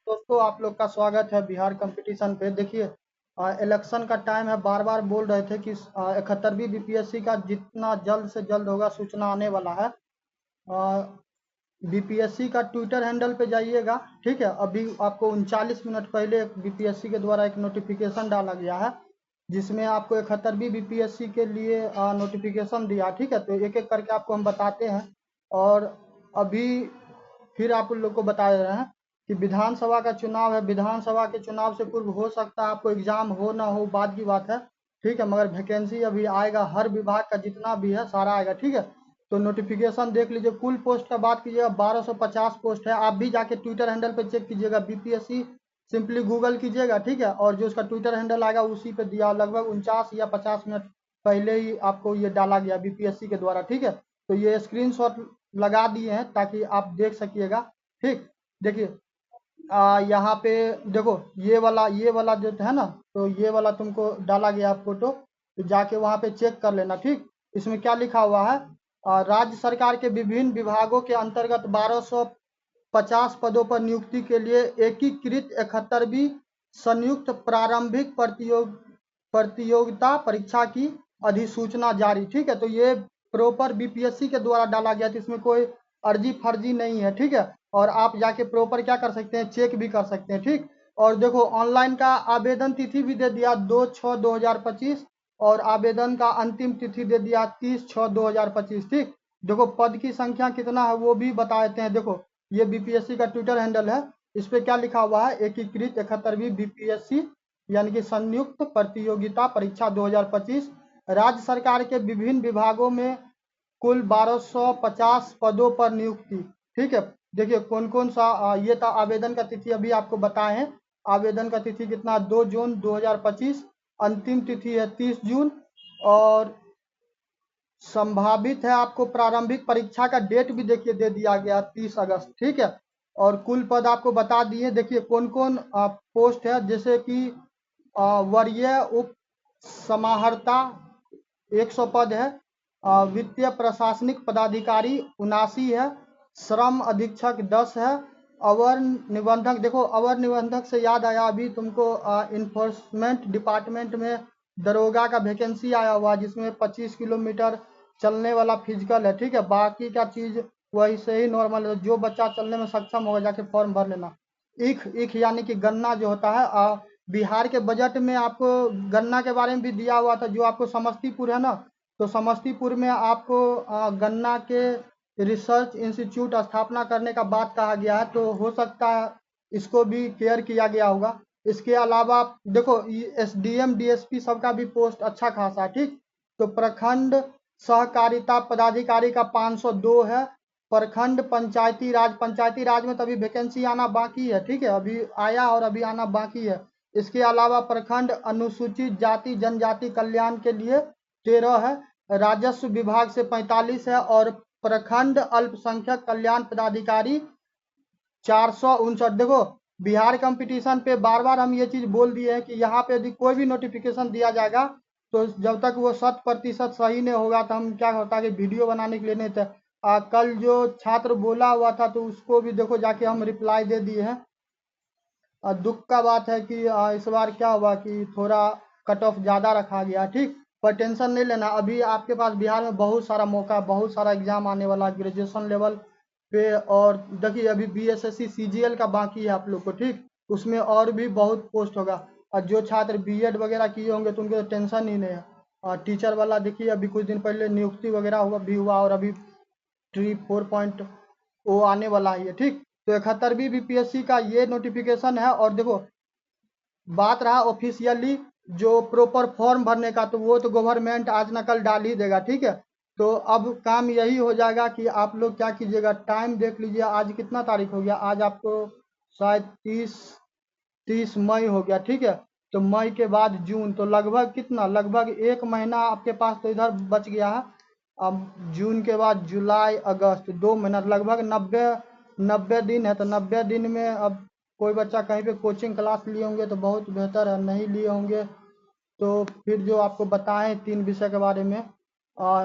दोस्तों, आप लोग का स्वागत है बिहार कंपटीशन पे। देखिए, इलेक्शन का टाइम है। बार बार बोल रहे थे कि 71वीं बीपीएससी का जितना जल्द से जल्द होगा सूचना आने वाला है। बीपीएससी का ट्विटर हैंडल पे जाइएगा, ठीक है। अभी आपको 39 मिनट पहले बीपीएससी के द्वारा एक नोटिफिकेशन डाला गया है, जिसमें आपको 71वीं बीपीएससी के लिए नोटिफिकेशन दिया, ठीक है। तो एक एक करके आपको हम बताते हैं। और अभी फिर आप लोग को बता रहे हैं कि विधानसभा का चुनाव है। विधानसभा के चुनाव से पूर्व हो सकता है आपको एग्जाम हो ना हो, बाद की बात है, ठीक है। मगर वैकेंसी अभी आएगा, हर विभाग का जितना भी है सारा आएगा, ठीक है। तो नोटिफिकेशन देख लीजिए। कुल पोस्ट का बात कीजिएगा, 1250 पोस्ट है। आप भी जाके ट्विटर हैंडल पे चेक कीजिएगा, बीपीएससी सिंपली गूगल कीजिएगा, ठीक है। और जो उसका ट्विटर हैंडल आएगा उसी पे दिया, लगभग 49 या 50 मिनट पहले ही आपको ये डाला गया बीपीएससी के द्वारा, ठीक है। तो ये स्क्रीनशॉट लगा दिए हैं ताकि आप देख सकिएगा, ठीक। देखिए, यहाँ पे देखो, ये वाला जो है ना, तो ये वाला तुमको डाला गया फोटो, तो जाके वहाँ पे चेक कर लेना, ठीक। इसमें क्या लिखा हुआ है, राज्य सरकार के विभिन्न विभागों के अंतर्गत 1250 पदों पर नियुक्ति के लिए एकीकृत 71वीं संयुक्त प्रारंभिक प्रतियोगिता परीक्षा की अधिसूचना जारी, ठीक है। तो ये प्रॉपर बीपीएससी के द्वारा डाला गया था, इसमें कोई अर्जी फर्जी नहीं है, ठीक है। और आप जाके प्रॉपर क्या कर सकते हैं, चेक भी कर सकते हैं, ठीक। और देखो, ऑनलाइन का आवेदन तिथि भी दे दिया 2/6/2025, और आवेदन का अंतिम तिथि दे दिया 30/6/2025, ठीक। देखो, पद की संख्या कितना है वो भी बता देते हैं। देखो, ये बीपीएससी का ट्विटर हैंडल है, इस पे क्या लिखा हुआ है, एकीकृत 71वीं बीपीएससी यानी कि संयुक्त प्रतियोगिता परीक्षा 2025, राज्य सरकार के विभिन्न विभागों में कुल 1250 पदों पर नियुक्ति, ठीक है। देखिए कौन कौन सा ये था। आवेदन का तिथि अभी आपको बताए हैं। आवेदन का तिथि कितना, 2 जून 2025। अंतिम तिथि है 30 जून। और संभावित है आपको प्रारंभिक परीक्षा का डेट भी देखिए दे दिया गया 30 अगस्त, ठीक है। और कुल पद आपको बता दिए। देखिए कौन कौन पोस्ट है, जैसे कि वरीय उप समाहर्ता 100 पद है। वित्तीय प्रशासनिक पदाधिकारी 79 है। श्रम अधीक्षक 10 है। अवर निबंधक, देखो अवर निबंधक से याद आया, अभी तुमको इन्फोर्समेंट डिपार्टमेंट में दरोगा का वैकेंसी आया हुआ, जिसमें 25 किलोमीटर चलने वाला फिजिकल है, ठीक है। बाकी का चीज़ वैसे ही नॉर्मल है। जो बच्चा चलने में सक्षम होगा जाके फॉर्म भर लेना। ईख ईख यानी कि गन्ना जो होता है, बिहार के बजट में आपको गन्ना के बारे में भी दिया हुआ था। जो आपको समस्तीपुर है ना, तो समस्तीपुर में आपको गन्ना के रिसर्च इंस्टीट्यूट स्थापना करने का बात कहा गया है, तो हो सकता है इसको भी केयर किया गया होगा। इसके अलावा देखो, एसडीएम डीएसपी सबका भी पोस्ट अच्छा खासा है, ठीक। तो प्रखंड सहकारिता पदाधिकारी का 502 है। प्रखंड पंचायती राज में तो अभी वैकेंसी आना बाकी है, ठीक है। अभी आया और अभी आना बाकी है। इसके अलावा प्रखंड अनुसूचित जाति जनजाति कल्याण के लिए 13 है। राजस्व विभाग से 45 है। और प्रखंड अल्पसंख्यक कल्याण पदाधिकारी 459। देखो, बिहार कंपटीशन पे बार बार हम ये चीज बोल दिए हैं कि यहाँ पे यदि कोई भी नोटिफिकेशन दिया जाएगा, तो जब तक वो 100% सही नहीं होगा, तो हम क्या होता है कि वीडियो बनाने के लिए नहीं थे। कल जो छात्र बोला हुआ था, तो उसको भी देखो जाके हम रिप्लाई दे दिए हैं। दुख का बात है कि इस बार क्या हुआ कि थोड़ा कट ऑफ ज़्यादा रखा गया, ठीक। पर टेंशन नहीं लेना, अभी आपके पास बिहार में बहुत सारा मौका, बहुत सारा एग्जाम आने वाला है ग्रेजुएशन लेवल पे। और देखिए, अभी बीएसएससी सीजीएल का बाकी है आप लोग को, ठीक। उसमें और भी बहुत पोस्ट होगा। और जो छात्र बीएड वगैरह किए होंगे तो उनके तो टेंशन ही नहीं है। और टीचर वाला देखिए, अभी कुछ दिन पहले नियुक्ति वगैरह हुआ, और अभी 3.4 आने वाला है, ठीक। तो 71वीं बीपीएससी का ये नोटिफिकेशन है। और देखो, बात रहा ऑफिशियली जो प्रॉपर फॉर्म भरने का, तो वो तो गवर्नमेंट आज न कल डाल ही देगा, ठीक है। तो अब काम यही हो जाएगा कि आप लोग क्या कीजिएगा, टाइम देख लीजिए। आज कितना तारीख हो गया, आज आपको शायद 30 मई हो गया, ठीक है। तो मई के बाद जून, तो लगभग कितना, लगभग 1 महीना आपके पास तो इधर बच गया है। अब जून के बाद जुलाई अगस्त 2 महीना, लगभग 90 दिन है। तो 90 दिन में अब कोई बच्चा कहीं पे कोचिंग क्लास लिए होंगे तो बहुत बेहतर है, नहीं लिए होंगे तो फिर जो आपको बताएं 3 विषय के बारे में,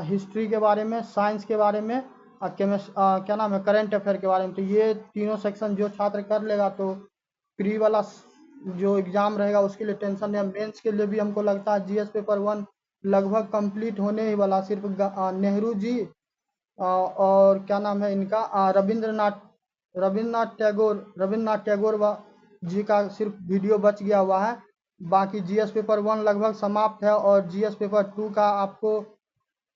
हिस्ट्री के बारे में, साइंस के बारे में, क्या नाम है, करंट अफेयर के बारे में, तो ये तीनों सेक्शन जो छात्र कर लेगा तो प्री वाला जो एग्ज़ाम रहेगा उसके लिए टेंशन है। मेंस के लिए भी हमको लगता है जीएस पेपर 1 लगभग कंप्लीट होने ही वाला, सिर्फ नेहरू जी और क्या नाम है इनका, रविन्द्रनाथ टैगोर जी का सिर्फ वीडियो बच गया हुआ है। बाकी जीएस पेपर 1 लगभग समाप्त है और जीएस पेपर 2 का आपको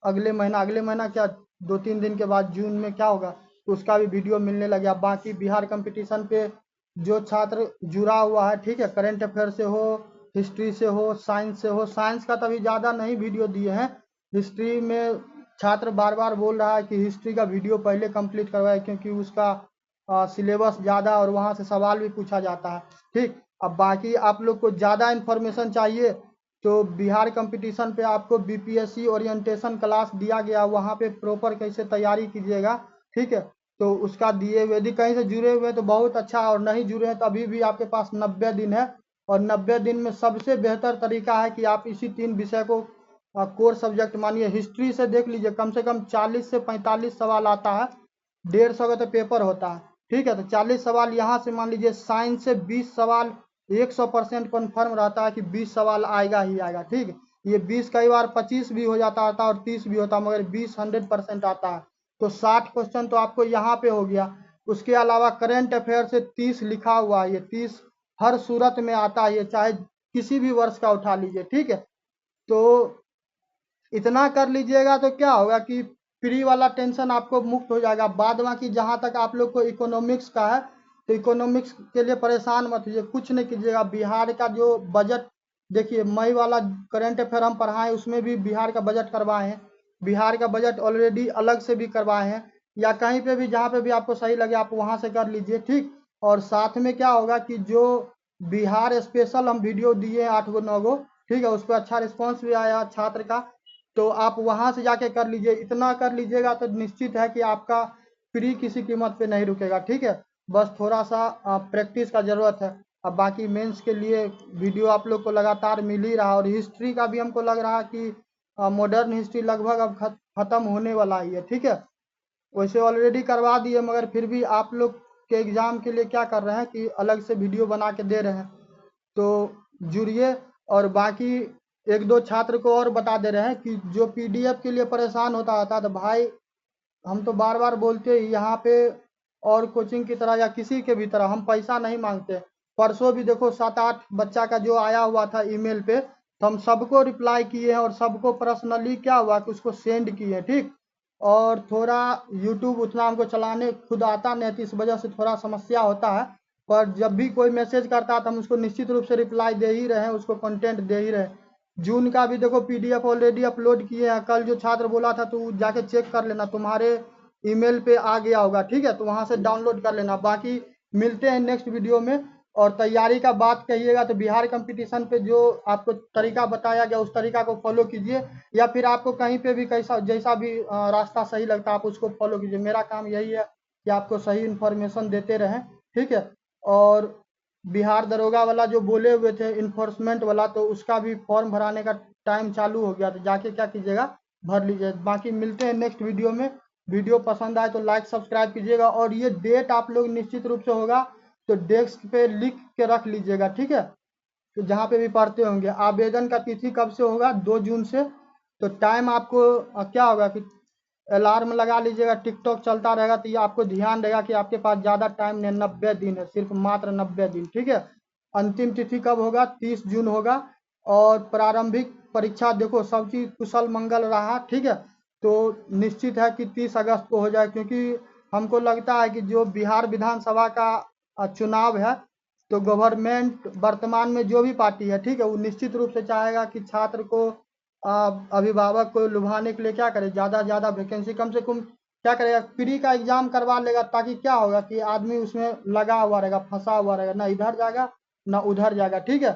अगले महीना क्या 2-3 दिन के बाद जून में क्या होगा तो उसका भी वीडियो मिलने लग गया। बाकी बिहार कंपटीशन पे जो छात्र जुड़ा हुआ है, ठीक है, करंट अफेयर से हो, हिस्ट्री से हो, साइंस से हो, साइंस का तभी ज़्यादा नहीं वीडियो दिए हैं। हिस्ट्री में छात्र बार बार बोल रहा है कि हिस्ट्री का वीडियो पहले कंप्लीट करवाए क्योंकि उसका सिलेबस ज़्यादा और वहाँ से सवाल भी पूछा जाता है। ठीक, अब बाकी आप लोग को ज़्यादा इन्फॉर्मेशन चाहिए तो बिहार कंपटीशन पे आपको बीपीएससी ओरिएंटेशन क्लास दिया गया, वहाँ पे प्रॉपर कैसे तैयारी कीजिएगा, ठीक है। तो उसका दिए हुए, यदि कहीं से जुड़े हुए हैं तो बहुत अच्छा, और नहीं जुड़े हैं तो अभी भी आपके पास 90 दिन है। और 90 दिन में सबसे बेहतर तरीका है कि आप इसी 3 विषय को कोर सब्जेक्ट मानिए। हिस्ट्री से देख लीजिए, कम से कम 40 से 45 सवाल आता है, 150 का तो पेपर होता है, ठीक है। तो 40 सवाल यहाँ से मान लीजिए, साइंस से 20 सवाल 100% कन्फर्म रहता है कि 20 सवाल आएगा ही आएगा, ठीक। ये 20 कई बार 25 भी हो जाता था और 30 भी होता, मगर 20 100% आता है। तो 60 क्वेश्चन तो आपको यहाँ पे हो गया। उसके अलावा करंट अफेयर से 30 लिखा हुआ है, ये 30 हर सूरत में आता है, ये चाहे किसी भी वर्ष का उठा लीजिए, ठीक है। तो इतना कर लीजिएगा तो क्या होगा कि फ्री वाला टेंशन आपको मुक्त हो जाएगा। बाद बाकी जहाँ तक आप लोग को इकोनॉमिक्स का है तो इकोनॉमिक्स के लिए परेशान मत होइए, कुछ नहीं कीजिएगा। बिहार का जो बजट देखिए, मई वाला करंट अफेयर हम पढ़ाएं उसमें भी बिहार का बजट करवाए हैं, बिहार का बजट ऑलरेडी अलग से भी करवाए हैं, या कहीं पे भी जहाँ पे भी आपको सही लगे आप वहाँ से कर लीजिए, ठीक। और साथ में क्या होगा कि जो बिहार स्पेशल हम वीडियो दिए 8 गो 9 गो, ठीक है, उस पर अच्छा रिस्पॉन्स भी आया छात्र का, तो आप वहाँ से जाके कर लीजिए। इतना कर लीजिएगा तो निश्चित है कि आपका फ्री किसी कीमत पे नहीं रुकेगा, ठीक है। बस थोड़ा सा प्रैक्टिस का ज़रूरत है। अब बाकी मेंस के लिए वीडियो आप लोग को लगातार मिल ही रहा, और हिस्ट्री का भी हमको लग रहा कि मॉडर्न हिस्ट्री लगभग अब ख़त्म होने वाला ही है, ठीक है। वैसे ऑलरेडी करवा दिए, मगर फिर भी आप लोग के एग्ज़ाम के लिए क्या कर रहे हैं कि अलग से वीडियो बना के दे रहे हैं, तो जुड़िए। और बाकी एक दो छात्र को और बता दे रहे हैं कि जो पीडीएफ के लिए परेशान होता था, तो भाई हम तो बार बार बोलते ही यहाँ पे, और कोचिंग की तरह या किसी के भी तरह हम पैसा नहीं मांगते। परसों भी देखो 7-8 बच्चा का जो आया हुआ था ईमेल पे, तो हम सबको रिप्लाई किए हैं और सबको पर्सनली क्या हुआ कि उसको सेंड किए, ठीक। और थोड़ा यूट्यूब उतना हमको चलाने खुद आता नहीं, तो इस वजह से थोड़ा समस्या होता है। पर जब भी कोई मैसेज करता है तो हम उसको निश्चित रूप से रिप्लाई दे ही रहे हैं, उसको कंटेंट दे ही रहे हैं। जून का भी देखो पीडीएफ ऑलरेडी अपलोड किए हैं, कल जो छात्र बोला था तो जाके चेक कर लेना, तुम्हारे ईमेल पे आ गया होगा, ठीक है, तो वहाँ से डाउनलोड कर लेना। बाकी मिलते हैं नेक्स्ट वीडियो में। और तैयारी का बात कहिएगा तो बिहार कंपटीशन पे जो आपको तरीका बताया गया उस तरीका को फॉलो कीजिए, या फिर आपको कहीं पे भी कैसा जैसा भी रास्ता सही लगता है आप उसको फॉलो कीजिए। मेरा काम यही है कि आपको सही इन्फॉर्मेशन देते रहें, ठीक है। और बिहार दरोगा वाला जो बोले हुए थे इन्फोर्समेंट वाला, तो उसका भी फॉर्म भराने का टाइम चालू हो गया, तो जाके क्या कीजिएगा, भर लीजिए। बाकी मिलते हैं नेक्स्ट वीडियो में। वीडियो पसंद आए तो लाइक सब्सक्राइब कीजिएगा, और ये डेट आप लोग निश्चित रूप से होगा तो डेस्क पे लिख के रख लीजिएगा, ठीक है। तो जहाँ पे भी पढ़ते होंगे, आवेदन का तिथि कब से होगा, 2 जून से। तो टाइम आपको क्या होगा कि अलार्म लगा लीजिएगा, टिकटॉक चलता रहेगा तो ये आपको ध्यान रहेगा कि आपके पास ज़्यादा टाइम नहीं, 90 दिन है, सिर्फ मात्र 90 दिन, ठीक है। अंतिम तिथि कब होगा, 30 जून होगा। और प्रारंभिक परीक्षा देखो सब चीज़ कुशल मंगल रहा, ठीक है। तो निश्चित है कि 30 अगस्त को हो जाए, क्योंकि हमको लगता है कि जो बिहार विधानसभा का चुनाव है, तो गवर्नमेंट वर्तमान में जो भी पार्टी है, ठीक है, वो निश्चित रूप से चाहेगा कि छात्र को अभिभावक को लुभाने के लिए क्या करे, ज़्यादा से ज़्यादा वैकेंसी, कम से कम क्या करेगा, फ्री का एग्जाम करवा लेगा, ताकि क्या होगा कि आदमी उसमें लगा हुआ रहेगा, फंसा हुआ रहेगा, ना इधर जाएगा ना उधर जाएगा, ठीक है।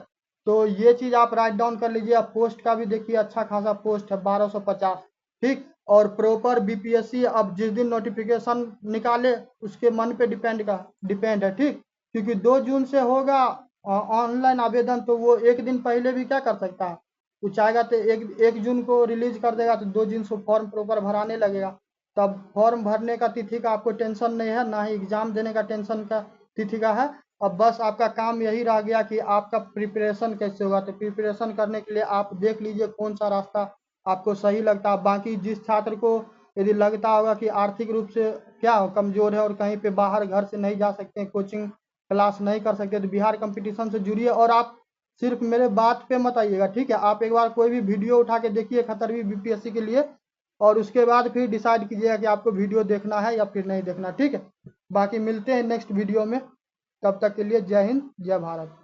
तो ये चीज़ आप राइट डाउन कर लीजिए। अब पोस्ट का भी देखिए अच्छा खासा पोस्ट है, 1250, ठीक। और प्रॉपर बीपीएससी अब जिस दिन नोटिफिकेशन निकाले उसके मन पे डिपेंड है, ठीक। क्योंकि 2 जून से होगा ऑनलाइन आवेदन, तो वो एक दिन पहले भी क्या कर सकता है, वो चाहेगा तो 1 जून को रिलीज कर देगा, तो 2 जून से फॉर्म प्रॉपर भराने लगेगा। तब फॉर्म भरने का तिथि का आपको टेंशन नहीं है, ना ही एग्जाम देने का टेंशन का तिथि का है। अब बस आपका काम यही रह गया कि आपका प्रिपरेशन कैसे होगा। तो प्रिपरेशन करने के लिए आप देख लीजिए कौन सा रास्ता आपको सही लगता है। बाकी जिस छात्र को यदि लगता होगा कि आर्थिक रूप से क्या हो कमज़ोर है और कहीं पे बाहर घर से नहीं जा सकते, कोचिंग क्लास नहीं कर सकते, तो बिहार कंपटीशन से जुड़िए। और आप सिर्फ मेरे बात पे मत आइएगा, ठीक है। आप एक बार कोई भी वीडियो उठा के देखिए खतरवी बीपीएससी के लिए, और उसके बाद फिर डिसाइड कीजिएगा कि आपको वीडियो देखना है या फिर नहीं देखना, ठीक है। बाकी मिलते हैं नेक्स्ट वीडियो में, तब तक के लिए जय हिंद जय भारत।